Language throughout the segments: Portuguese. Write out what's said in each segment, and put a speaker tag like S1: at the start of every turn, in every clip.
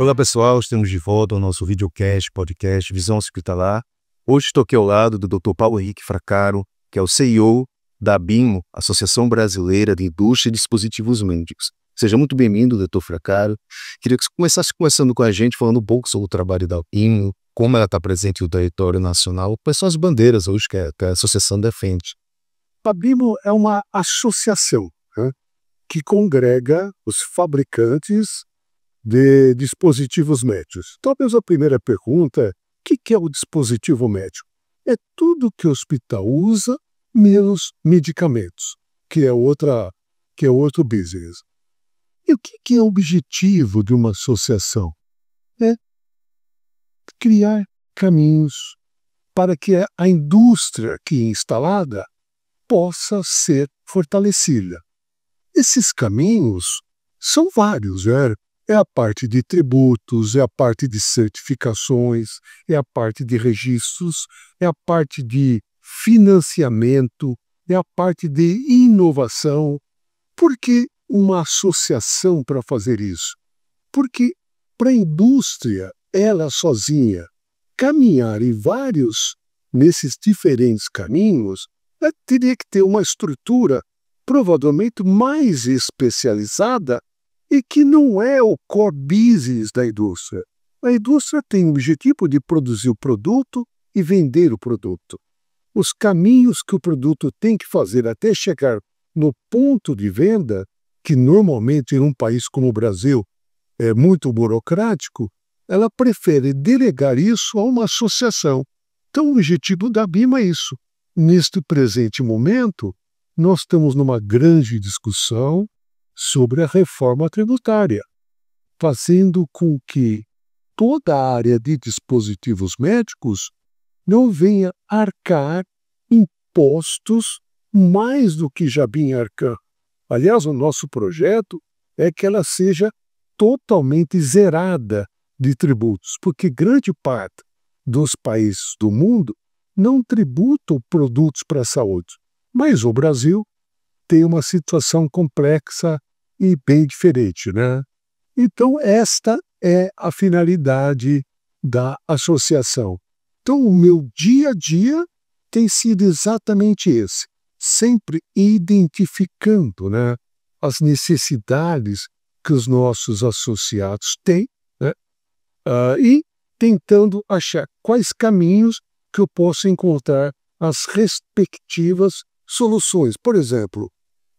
S1: Olá pessoal, estamos de volta ao nosso videocast, podcast Visão Hospitalar. Hoje estou aqui ao lado do Dr. Paulo Henrique Fracaro, que é o CEO da ABIMO, Associação Brasileira de Indústria e Dispositivos Médicos. Seja muito bem-vindo, Dr. Fracaro. Queria que você começasse conversando com a gente, falando um pouco sobre o trabalho da ABIMO, como ela está presente no território nacional, quais são as bandeiras hoje que a associação defende.
S2: A ABIMO é uma associação, né, que congrega os fabricantes de dispositivos médicos. Talvez a primeira pergunta é: o que é o dispositivo médico? É tudo que o hospital usa, menos medicamentos, que é outro business. E o que é o objetivo de uma associação? É criar caminhos para que a indústria aqui instalada possa ser fortalecida. Esses caminhos são vários, né? É a parte de tributos, é a parte de certificações, é a parte de registros, é a parte de financiamento, é a parte de inovação. Por que uma associação para fazer isso? Porque para a indústria, ela sozinha, caminhar nesses diferentes caminhos, ela teria que ter uma estrutura provavelmente mais especializada e que não é o core business da indústria. A indústria tem o objetivo de produzir o produto e vender o produto. Os caminhos que o produto tem que fazer até chegar no ponto de venda, que normalmente em um país como o Brasil é muito burocrático, ela prefere delegar isso a uma associação. Então o objetivo da ABIMO é isso. Neste presente momento, nós estamos numa grande discussão sobre a reforma tributária, fazendo com que toda a área de dispositivos médicos não venha arcar impostos mais do que já vinha arcando. Aliás, o nosso projeto é que ela seja totalmente zerada de tributos, porque grande parte dos países do mundo não tributam produtos para a saúde. Mas o Brasil tem uma situação complexa e bem diferente, né? Então, esta é a finalidade da associação. Então, o meu dia a dia tem sido exatamente esse, sempre identificando, né, as necessidades que os nossos associados têm, né, e tentando achar quais caminhos que eu posso encontrar as respectivas soluções. Por exemplo,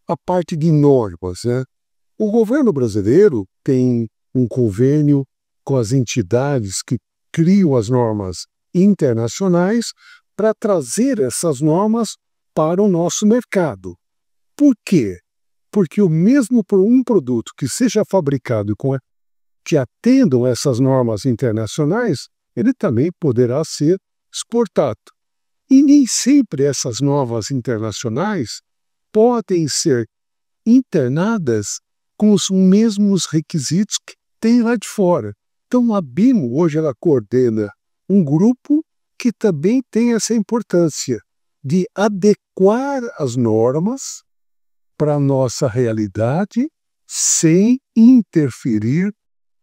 S2: a parte de normas, né? O governo brasileiro tem um convênio com as entidades que criam as normas internacionais para trazer essas normas para o nosso mercado. Por quê? Porque o mesmo por um produto que seja fabricado que atendam essas normas internacionais, ele também poderá ser exportado. E nem sempre essas normas internacionais podem ser internadas com os mesmos requisitos que tem lá de fora. Então a ABIMO hoje ela coordena um grupo que também tem essa importância de adequar as normas para a nossa realidade sem interferir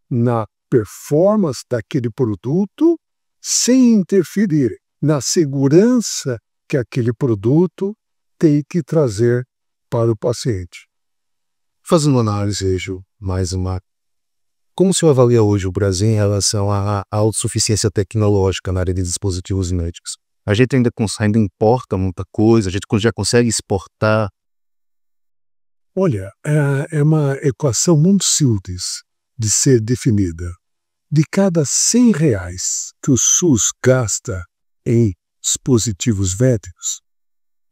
S2: na performance daquele produto, sem interferir na segurança que aquele produto tem que trazer para o paciente.
S1: Fazendo uma análise, como o senhor avalia hoje o Brasil em relação à autossuficiência tecnológica na área de dispositivos médicos? A gente ainda importa muita coisa, a gente já consegue exportar?
S2: Olha, é uma equação muito simples de ser definida. De cada R$ 100 que o SUS gasta em dispositivos médicos,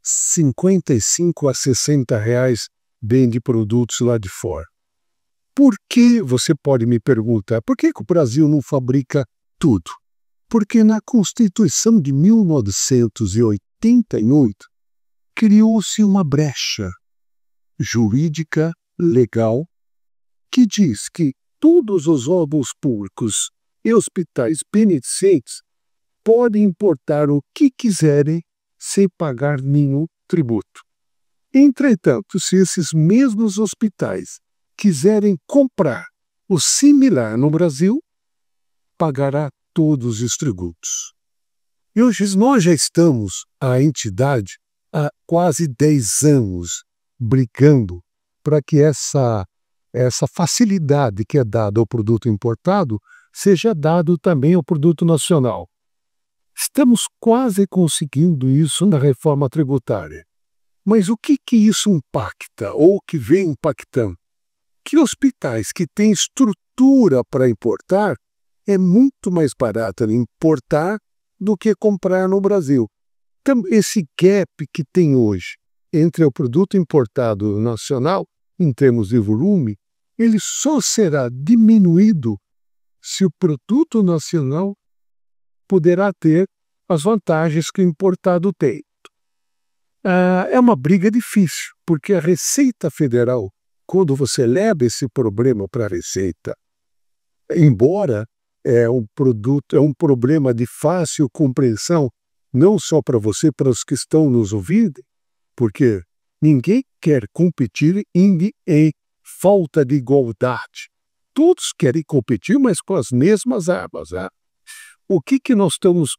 S2: 55 a R$ 60 vem de produtos lá de fora. Por que, você pode me perguntar, por que o Brasil não fabrica tudo? Porque na Constituição de 1988 criou-se uma brecha jurídica legal que diz que todos os órgãos públicos e hospitais beneficentes podem importar o que quiserem sem pagar nenhum tributo. Entretanto, se esses mesmos hospitais quiserem comprar o similar no Brasil, pagará todos os tributos. E hoje nós já estamos, a entidade, há quase 10 anos, brigando para que essa facilidade que é dada ao produto importado seja dado também ao produto nacional. Estamos quase conseguindo isso na reforma tributária. Mas o que isso impacta, ou que vem impactando? Que hospitais que têm estrutura para importar, é muito mais barato importar do que comprar no Brasil. Então, esse gap que tem hoje entre o produto importado e o nacional, em termos de volume, ele só será diminuído se o produto nacional poderá ter as vantagens que o importado tem. É uma briga difícil, porque a Receita Federal, quando você leva esse problema para a Receita, embora é um problema de fácil compreensão, não só para você, para os que estão nos ouvindo, porque ninguém quer competir em falta de igualdade. Todos querem competir, mas com as mesmas armas. Né? O que nós estamos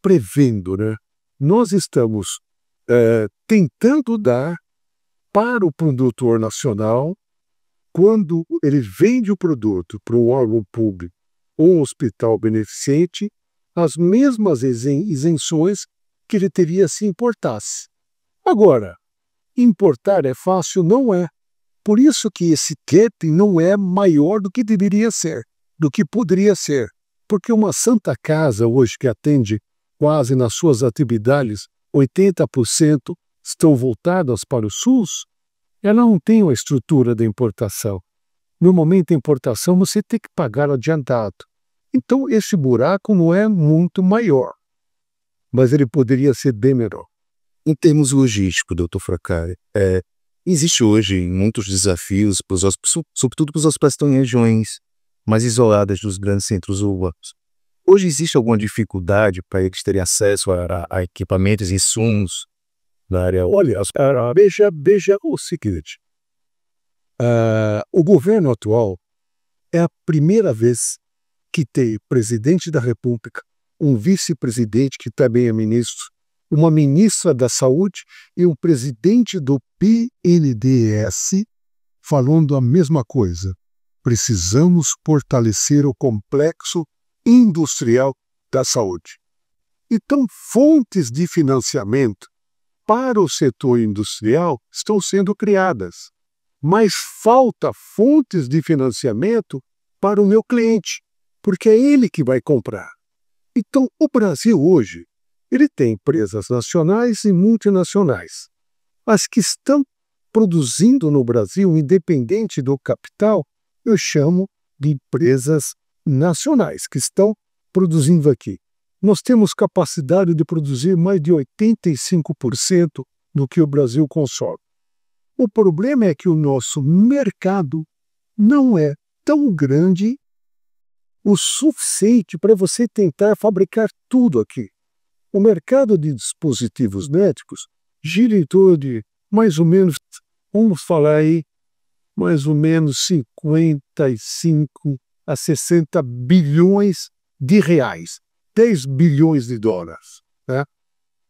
S2: prevendo? Né? Nós estamos tentando dar para o produtor nacional, quando ele vende o produto para um órgão público ou um hospital beneficente, as mesmas isenções que ele teria se importasse. Agora, importar é fácil? Não é. Por isso que esse gap não é maior do que deveria ser, do que poderia ser. Porque uma Santa Casa hoje que atende quase nas suas atividades 80% estão voltadas para o SUS, ela não tem a estrutura da importação. No momento da importação, você tem que pagar adiantado. Então, esse buraco não é muito maior, mas ele poderia ser bem menor.
S1: Em termos logísticos, doutor Fracari, existe hoje muitos desafios, sobretudo para os hospitais que estão em regiões mais isoladas dos grandes centros urbanos. Hoje existe alguma dificuldade para eles terem acesso a equipamentos e insumos na área?
S2: Olha, veja o seguinte. O governo atual é a primeira vez que tem presidente da República, um vice-presidente que também é ministro, uma ministra da Saúde e um presidente do BNDES falando a mesma coisa. Precisamos fortalecer o complexo industrial da saúde. Então, fontes de financiamento para o setor industrial estão sendo criadas, mas falta fontes de financiamento para o meu cliente, porque é ele que vai comprar. Então, o Brasil hoje, ele tem empresas nacionais e multinacionais. As que estão produzindo no Brasil, independente do capital, eu chamo de empresas nacionais, que estão produzindo aqui. Nós temos capacidade de produzir mais de 85% do que o Brasil consome. O problema é que o nosso mercado não é tão grande o suficiente para você tentar fabricar tudo aqui. O mercado de dispositivos médicos gira em torno de mais ou menos, vamos falar aí, mais ou menos 55 a 60 bilhões de reais, 10 bilhões de dólares. Né?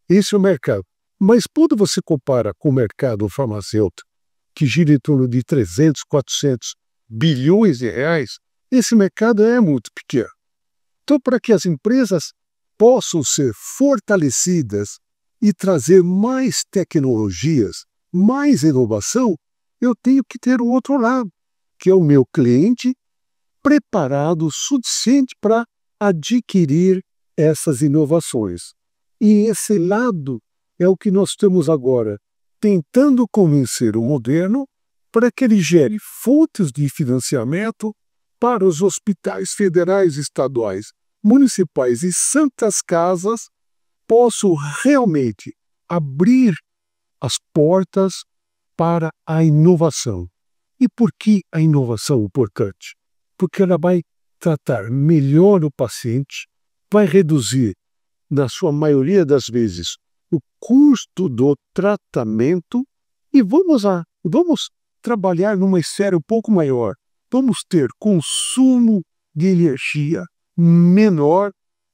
S2: Esse é o mercado. Mas quando você compara com o mercado farmacêutico, que gira em torno de 300, 400 bilhões de reais, esse mercado é muito pequeno. Então, para que as empresas possam ser fortalecidas e trazer mais tecnologias, mais inovação, eu tenho que ter o outro lado, que é o meu cliente preparado o suficiente para adquirir essas inovações. E esse lado é o que nós temos agora, tentando convencer o moderno para que ele gere fontes de financiamento para os hospitais federais, estaduais, municipais e santas casas possam realmente abrir as portas para a inovação. E por que a inovação é importante? Porque ela vai tratar melhor o paciente, vai reduzir, na sua maioria das vezes, o custo do tratamento e vamos trabalhar numa esfera um pouco maior. Vamos ter consumo de energia menor,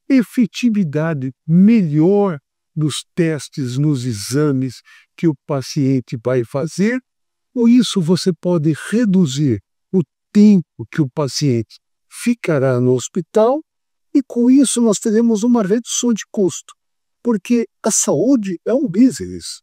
S2: efetividade melhor nos testes, nos exames que o paciente vai fazer. Com isso, você pode reduzir o tempo que o paciente ficará no hospital e, com isso, nós teremos uma redução de custo, porque a saúde é um business.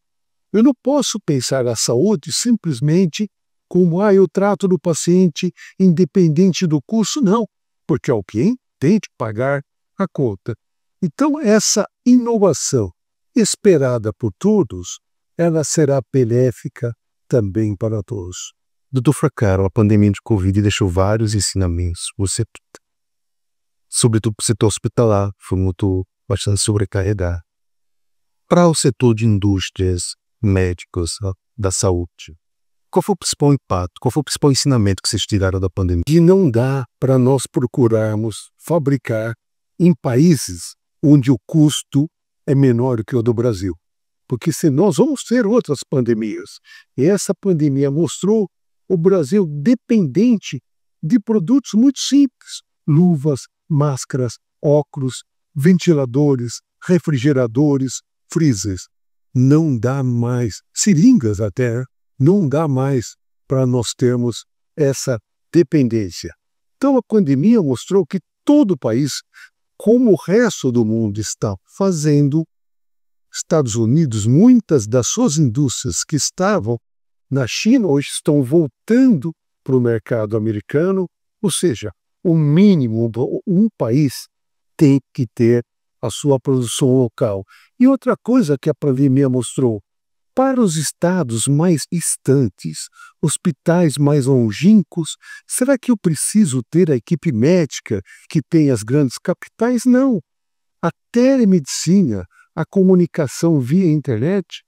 S2: Eu não posso pensar a saúde simplesmente como eu trato do paciente independente do custo, não, porque alguém tem que pagar a conta. Então, essa inovação esperada por todos, ela será benéfica também para todos.
S1: Dr. Fraccaro, a pandemia de Covid deixou vários ensinamentos. Sobretudo para o setor hospitalar, foi bastante sobrecarregado. Para o setor de indústrias, médicos, da saúde, qual foi o principal impacto, qual foi o principal ensinamento que vocês tiraram da pandemia?
S2: Que não dá para nós procurarmos fabricar em países onde o custo é menor que o do Brasil. Porque se nós vamos ter outras pandemias. E essa pandemia mostrou o Brasil dependente de produtos muito simples. Luvas, máscaras, óculos, ventiladores, refrigeradores, freezers. Não dá mais, seringas até, não dá mais para nós termos essa dependência. Então a pandemia mostrou que todo o país, como o resto do mundo está fazendo, Estados Unidos, muitas das suas indústrias que estavam na China hoje estão voltando para o mercado americano, ou seja, o mínimo, um país tem que ter a sua produção local. E outra coisa que a pandemia mostrou, para os estados mais distantes, hospitais mais longínquos, será que eu preciso ter a equipe médica que tem as grandes capitais? Não. A telemedicina, a comunicação via internet,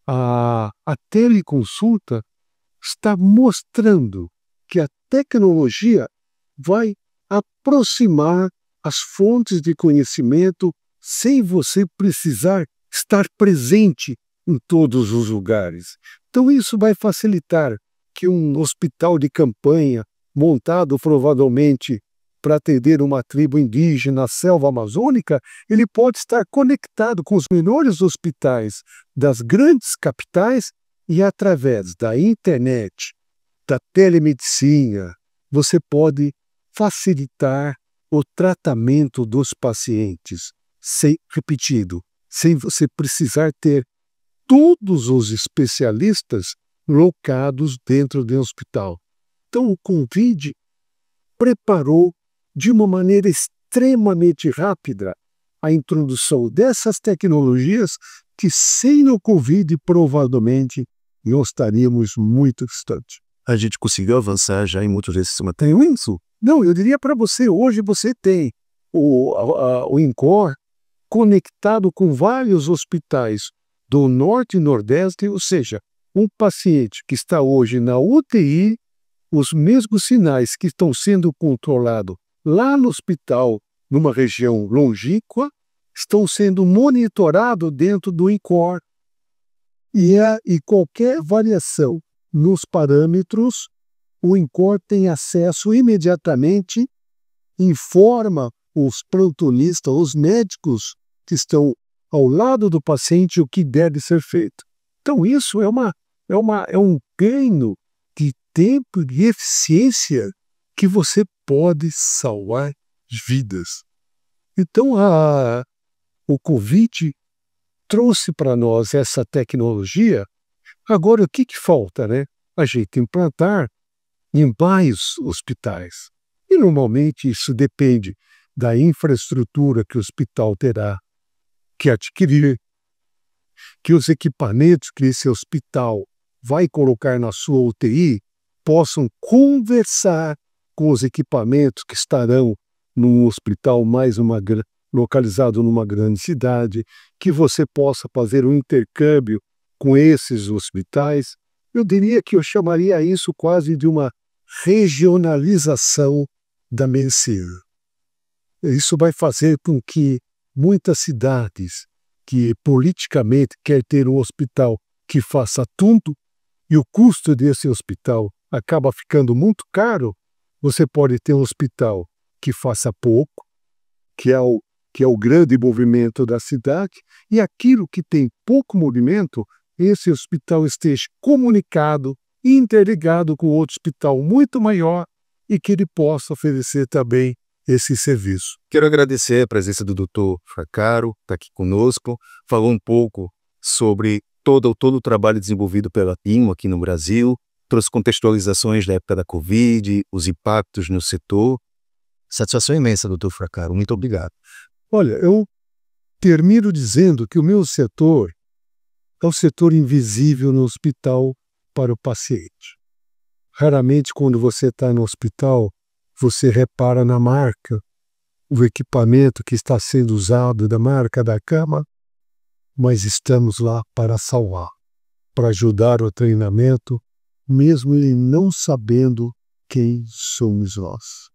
S2: a teleconsulta está mostrando que a tecnologia vai aproximar as fontes de conhecimento sem você precisar estar presente em todos os lugares. Então isso vai facilitar que um hospital de campanha, montado provavelmente para atender uma tribo indígena na selva amazônica, ele pode estar conectado com os melhores hospitais das grandes capitais e através da internet, da telemedicina, você pode facilitar o tratamento dos pacientes, sem você precisar ter todos os especialistas locados dentro do hospital. Então o Covid preparou de uma maneira extremamente rápida a introdução dessas tecnologias que sem o Covid provavelmente nós estaríamos muito distantes.
S1: A gente conseguiu avançar já em muitos desses temas.
S2: Tem isso? Não, eu diria para você, hoje você tem o INCOR conectado com vários hospitais do Norte e Nordeste, ou seja, um paciente que está hoje na UTI, os mesmos sinais que estão sendo controlados lá no hospital, numa região longínqua, estão sendo monitorados dentro do INCOR. E qualquer variação nos parâmetros, o INCOR tem acesso imediatamente, informa os plantonistas, os médicos que estão ao lado do paciente o que deve ser feito. Então isso é um ganho de tempo e de eficiência que você pode salvar vidas. Então o Covid trouxe para nós essa tecnologia. Agora o que falta, né? A gente implantar em vários hospitais. E normalmente isso depende da infraestrutura que o hospital terá que adquirir, que os equipamentos que esse hospital vai colocar na sua UTI possam conversar com os equipamentos que estarão num hospital localizado numa grande cidade, que você possa fazer um intercâmbio com esses hospitais. Eu diria que eu chamaria isso quase de uma regionalização da medicina. Isso vai fazer com que muitas cidades que politicamente quer ter um hospital que faça tudo e o custo desse hospital acaba ficando muito caro, você pode ter um hospital que faça pouco, que é o grande movimento da cidade, e aquilo que tem pouco movimento, esse hospital esteja comunicado, interligado com outro hospital muito maior e que ele possa oferecer também esse serviço.
S1: Quero agradecer a presença do Dr. Fraccaro, está aqui conosco, falou um pouco sobre todo o trabalho desenvolvido pela BIMO aqui no Brasil, trouxe contextualizações da época da Covid, os impactos no setor. Satisfação imensa, Dr. Fraccaro, muito obrigado.
S2: Olha, eu termino dizendo que o meu setor é o setor invisível no hospital para o paciente. Raramente, quando você está no hospital, você repara na marca, o equipamento que está sendo usado, da marca da cama, mas estamos lá para salvar, para ajudar o treinamento, mesmo ele não sabendo quem somos nós.